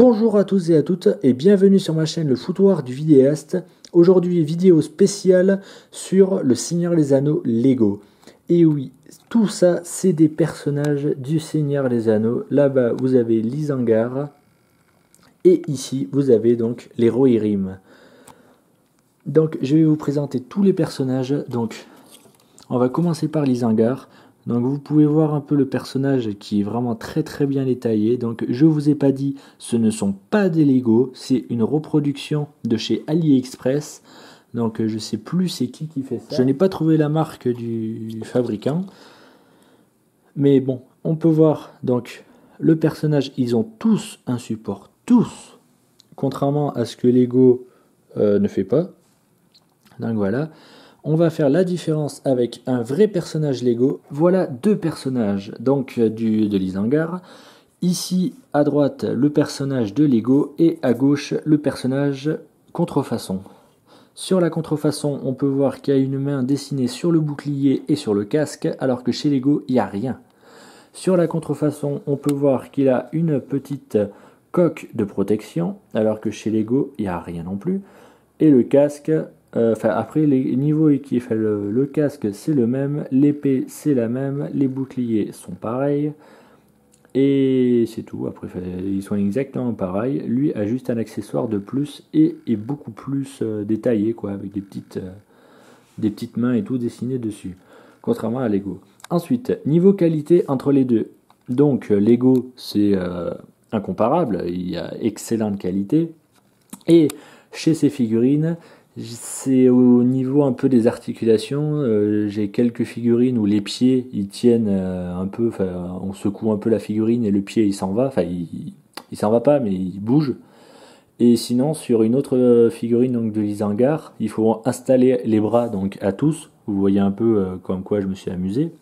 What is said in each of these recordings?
Bonjour à tous et à toutes et bienvenue sur ma chaîne Le Foutoir du vidéaste. Aujourd'hui vidéo spéciale sur le Seigneur des Anneaux Lego. Et oui, tout ça c'est des personnages du Seigneur des Anneaux. Là-bas vous avez l'Isengard et ici vous avez donc les Rohirrim. Donc je vais vous présenter tous les personnages. Donc on va commencer par l'Isengard. Donc vous pouvez voir un peu le personnage qui est vraiment très bien détaillé. Donc je vous ai pas dit, ce ne sont pas des Lego, c'est une reproduction de chez AliExpress. Donc je sais plus c'est qui fait ça. Je n'ai pas trouvé la marque du fabricant. Mais bon, on peut voir donc le personnage, ils ont tous un support, tous. Contrairement à ce que Lego ne fait pas. Donc voilà. On va faire la différence avec un vrai personnage Lego. Voilà deux personnages donc de l'Isengard. Ici à droite le personnage de Lego et à gauche le personnage contrefaçon. Sur la contrefaçon, on peut voir qu'il y a une main dessinée sur le bouclier et sur le casque, alors que chez Lego, il n'y a rien. Sur la contrefaçon, on peut voir qu'il a une petite coque de protection, alors que chez Lego, il n'y a rien non plus. Et le casque... après les niveaux équipés, le casque c'est le même, l'épée c'est la même, les boucliers sont pareils et c'est tout. Après ils sont exactement pareils. Lui a juste un accessoire de plus et est beaucoup plus détaillé quoi, avec des petites mains et tout dessiné dessus, contrairement à Lego. Ensuite niveau qualité entre les deux, donc Lego c'est incomparable, il y a excellente qualité et chez ces figurines c'est au niveau un peu des articulations. J'ai quelques figurines où les pieds ils tiennent un peu, on secoue un peu la figurine et le pied il s'en va, enfin il s'en va pas mais il bouge. Et sinon sur une autre figurine donc de l'Isengard, il faut installer les bras donc à tous. Vous voyez un peu comme quoi je me suis amusé.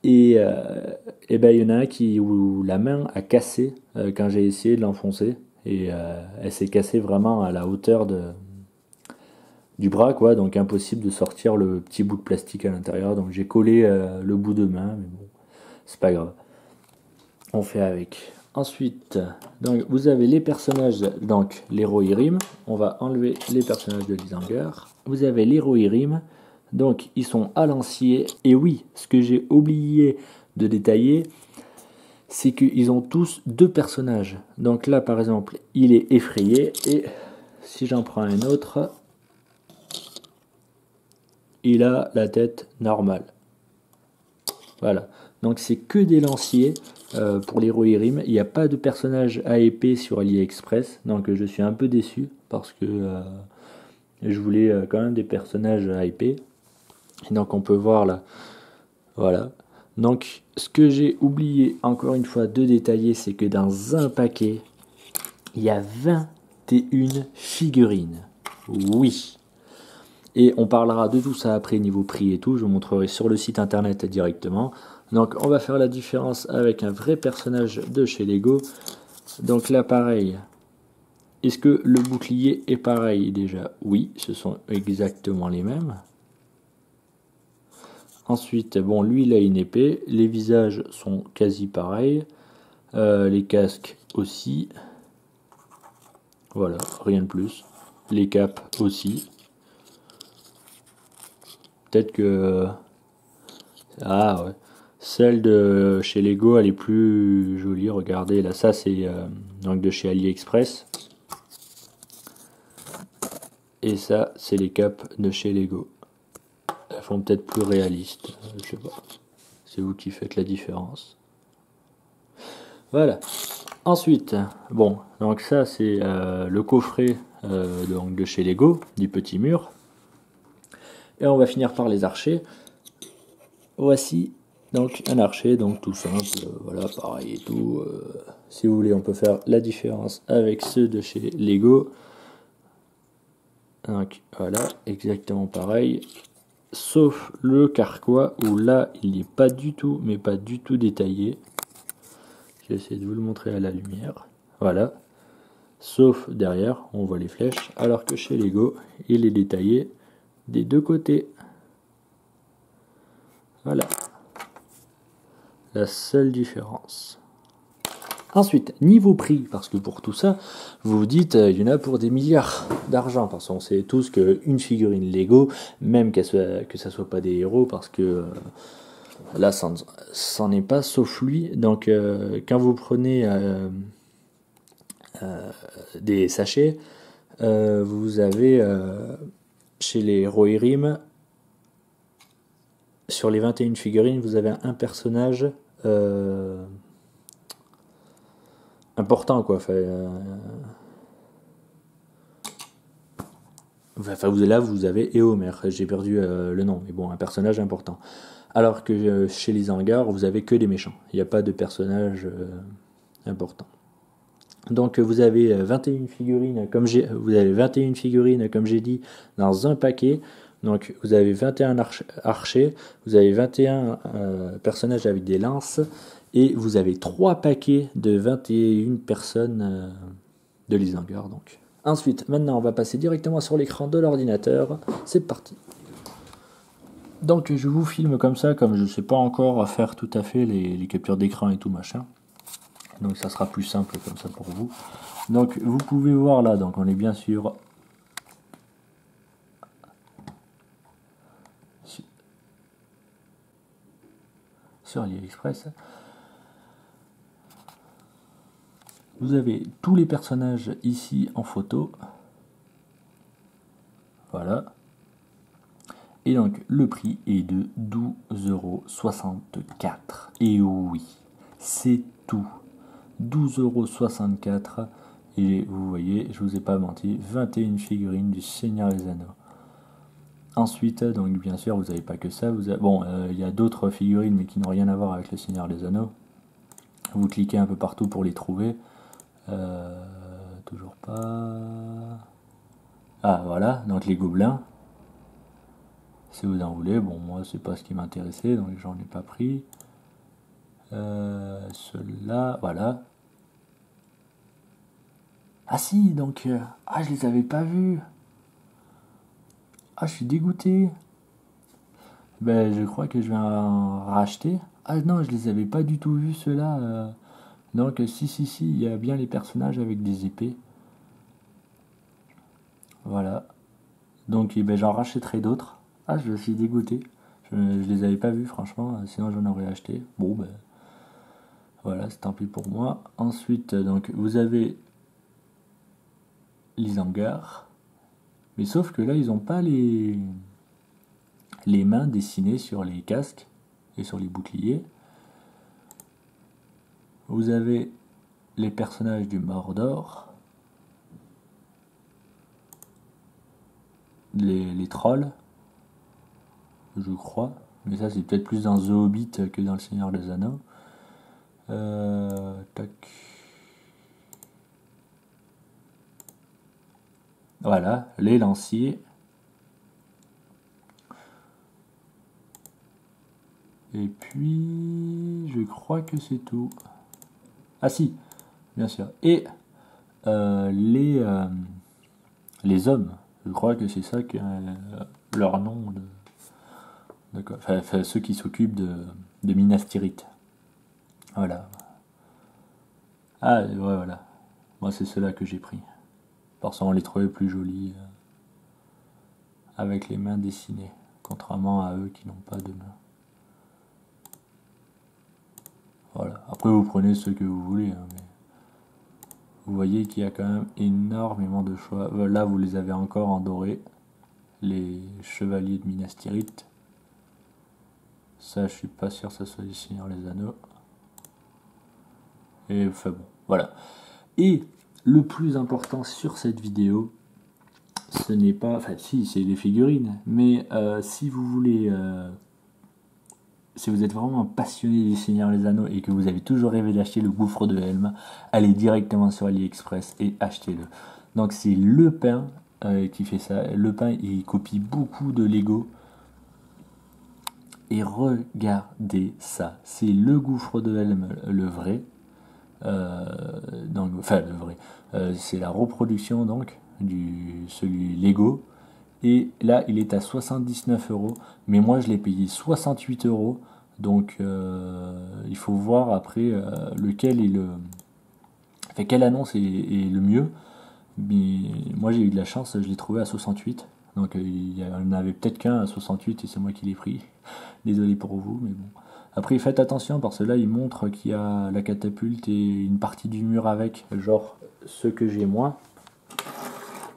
Et ben il y en a un où la main a cassé quand j'ai essayé de l'enfoncer et elle s'est cassée vraiment à la hauteur du bras quoi, donc impossible de sortir le petit bout de plastique à l'intérieur, donc j'ai collé le bout de main, mais bon, c'est pas grave, on fait avec. Ensuite, donc vous avez les personnages, donc les Rohirrim, on va enlever les personnages de l'Isengard, vous avez les Rohirrim, donc ils sont à lancier, et oui, ce que j'ai oublié de détailler, c'est qu'ils ont tous deux personnages, donc là par exemple, il est effrayé, et si j'en prends un autre, il a la tête normale. Voilà. Donc c'est que des lanciers pour les Rohirrim. Il n'y a pas de personnage à épée sur AliExpress. Donc je suis un peu déçu parce que je voulais quand même des personnages à épée. Et donc on peut voir là. Voilà. Donc ce que j'ai oublié encore une fois de détailler, c'est que dans un paquet, il y a 21 figurines. Oui. Et on parlera de tout ça après niveau prix et tout, je vous montrerai sur le site internet directement. Donc on va faire la différence avec un vrai personnage de chez Lego. Donc là pareil, est-ce que le bouclier est pareil déjà? Oui, ce sont exactement les mêmes. Ensuite, bon lui il a une épée, les visages sont quasi pareils, les casques aussi. Voilà, rien de plus. Les capes aussi. Peut-être que... Ah ouais. Celle de chez Lego, elle est plus jolie. Regardez, là, ça c'est donc de chez AliExpress. Et ça, c'est les capes de chez Lego. Elles font peut-être plus réalistes. Je sais pas. C'est vous qui faites la différence. Voilà. Ensuite, bon, donc ça c'est le coffret donc de chez Lego, du petit mur. Et on va finir par les archers. Voici donc un archer, donc tout simple, voilà, pareil et tout. Si vous voulez, on peut faire la différence avec ceux de chez Lego. Donc voilà, exactement pareil. Sauf le carquois, où là, il n'est pas du tout, mais pas du tout détaillé. Je vais essayer de vous le montrer à la lumière. Voilà. Sauf derrière, on voit les flèches, alors que chez Lego, il est détaillé des deux côtés. Voilà. La seule différence. Ensuite, niveau prix, parce que pour tout ça, vous vous dites, il y en a pour des milliards d'argent, parce qu'on sait tous qu'une figurine Lego, même que ça soit pas des héros, parce que là, ça n'en est pas, sauf lui. Donc, quand vous prenez des sachets, vous avez chez les Rohirrim, sur les 21 figurines, vous avez un personnage important, quoi. Là, vous avez Éomer, j'ai perdu le nom, mais bon, un personnage important. Alors que chez les Isengard, vous avez que des méchants. Il n'y a pas de personnage important. Donc vous avez 21 figurines, vous avez 21 figurines, comme j'ai dit, dans un paquet. Donc vous avez 21 archers, vous avez 21 personnages avec des lances, et vous avez 3 paquets de 21 personnes de l'Isengard. Donc. Ensuite, maintenant on va passer directement sur l'écran de l'ordinateur. C'est parti. Donc je vous filme comme ça, comme je ne sais pas encore faire tout à fait les captures d'écran et tout machin. Donc ça sera plus simple comme ça pour vous. Donc vous pouvez voir là, donc on est bien sûr sur AliExpress. Vous avez tous les personnages ici en photo. Voilà. Et donc le prix est de 12,64 €. Et oui, c'est tout. 12,64 €. Et vous voyez, je vous ai pas menti, 21 figurines du Seigneur des Anneaux. Ensuite, donc bien sûr, vous n'avez pas que ça. Bon, il y a d'autres figurines, mais qui n'ont rien à voir avec le Seigneur des Anneaux. Vous cliquez un peu partout pour les trouver. Toujours pas... Ah, voilà, donc les gobelins. Si vous en voulez, bon, moi, c'est pas ce qui m'intéressait, donc j'en ai pas pris. Ceux-là, voilà. Ah si, donc... ah, je les avais pas vus. Ah, je suis dégoûté. Ben, je crois que je vais en racheter. Ah non, je les avais pas du tout vus, ceux-là. Donc, si, il y a bien les personnages avec des épées. Voilà. Donc, ben, j'en rachèterai d'autres. Ah, je suis dégoûté. Je les avais pas vus, franchement. Sinon, j'en aurais acheté. Bon, ben... Voilà, c'est tant pis pour moi. Ensuite, donc, vous avez l'Isengard. Mais sauf que là, ils n'ont pas les mains dessinées sur les casques et sur les boucliers. Vous avez les personnages du Mordor. Les trolls, je crois. Mais ça, c'est peut-être plus dans The Hobbit que dans Le Seigneur des Anneaux. Tac. Voilà, les lanciers. Et puis, je crois que c'est tout. Ah si, bien sûr. Et les hommes. Je crois que c'est ça que leur nom. Enfin, ceux qui s'occupent de Minas Tirith. Voilà. Ah, ouais, voilà. Moi, c'est ceux-là que j'ai pris. Parce qu'on les trouvait plus jolis avec les mains dessinées. Contrairement à eux qui n'ont pas de mains. Voilà. Après, vous prenez ceux que vous voulez. Hein, mais vous voyez qu'il y a quand même énormément de choix. Là, vous les avez encore en doré. Les chevaliers de Minas Tirith. Ça, je suis pas sûr que ça soit les Seigneurs des Anneaux. Et enfin bon, voilà. Et le plus important sur cette vidéo, ce n'est pas... Enfin si, c'est les figurines. Mais si vous voulez... si vous êtes vraiment passionné des Seigneurs des Anneaux et que vous avez toujours rêvé d'acheter le gouffre de Helm, allez directement sur AliExpress et achetez-le. Donc c'est Le Pain qui fait ça. Le Pain, il copie beaucoup de Lego. Et regardez ça. C'est le gouffre de Helm, le vrai. Donc, enfin, le vrai. C'est la reproduction donc celui Lego. Et là, il est à 79 €. Mais moi, je l'ai payé 68 €. Donc, il faut voir après lequel est Fait quelle annonce est le mieux? Mais moi j'ai eu de la chance, je l'ai trouvé à 68. Donc il y en avait peut-être qu'un à 68 et c'est moi qui l'ai pris. Désolé pour vous, mais bon. Après faites attention parce que là il montre qu'il y a la catapulte et une partie du mur avec, genre ce que j'ai moi.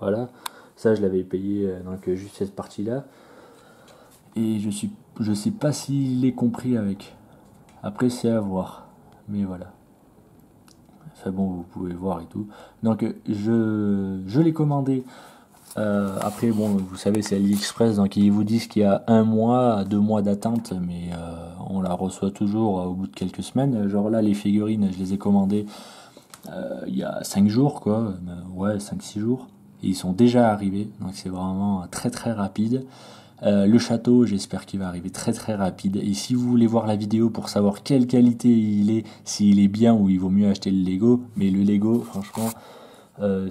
Voilà, ça je l'avais payé donc juste cette partie-là. Et je sais pas s'il est compris avec. Après c'est à voir. Mais voilà. Enfin bon, vous pouvez voir et tout. Donc je l'ai commandé. Après bon, vous savez c'est AliExpress, donc ils vous disent qu'il y a 1 mois, 2 mois d'attente, mais on la reçoit toujours au bout de quelques semaines. Genre là les figurines, je les ai commandées il y a 5 jours quoi, ouais 5-6 jours. Et ils sont déjà arrivés, donc c'est vraiment très très rapide. Le château, j'espère qu'il va arriver très très rapide. Et si vous voulez voir la vidéo pour savoir quelle qualité il est, s'il est bien ou il vaut mieux acheter le Lego, mais le Lego, franchement,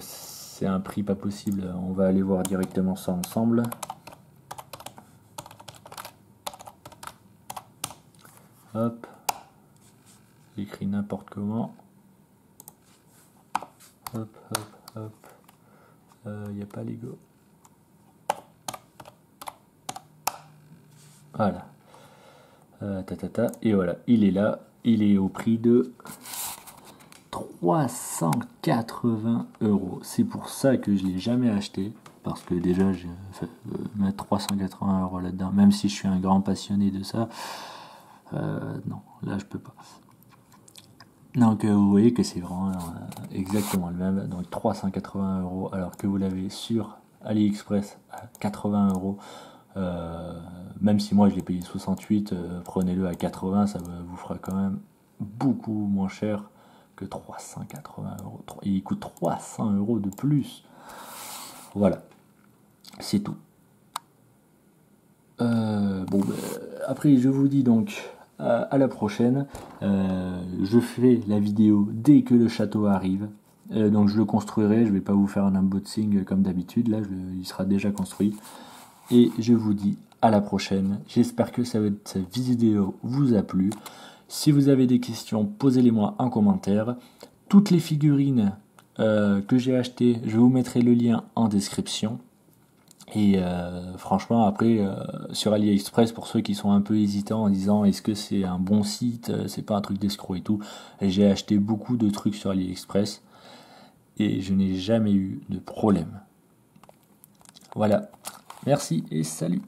c'est un prix pas possible. On va aller voir directement ça ensemble. Hop, j'écris n'importe comment. Hop, hop, hop. Il n'y a pas Lego. Voilà. Et voilà, il est là. Il est au prix de 380 €. C'est pour ça que je ne l'ai jamais acheté. Parce que déjà, je vais mettre 380 € là-dedans. Même si je suis un grand passionné de ça. Non, là, je peux pas. Donc, vous voyez que c'est vraiment exactement le même. Donc, 380 €. Alors que vous l'avez sur AliExpress à 80 €. Même si moi je l'ai payé 68, prenez-le à 80, ça vous fera quand même beaucoup moins cher que 380 €. Et il coûte 300 € de plus. Voilà, c'est tout. Bon, après je vous dis donc à la prochaine. Je fais la vidéo dès que le château arrive. Donc je le construirai, je vais pas vous faire un unboxing comme d'habitude, là il sera déjà construit. Et je vous dis à la prochaine. J'espère que cette vidéo vous a plu. Si vous avez des questions, posez-les-moi en commentaire. Toutes les figurines que j'ai achetées, je vous mettrai le lien en description. Et franchement, après, sur AliExpress, pour ceux qui sont un peu hésitants en disant est-ce que c'est un bon site, c'est pas un truc d'escroc et tout, j'ai acheté beaucoup de trucs sur AliExpress et je n'ai jamais eu de problème. Voilà. Merci et salut.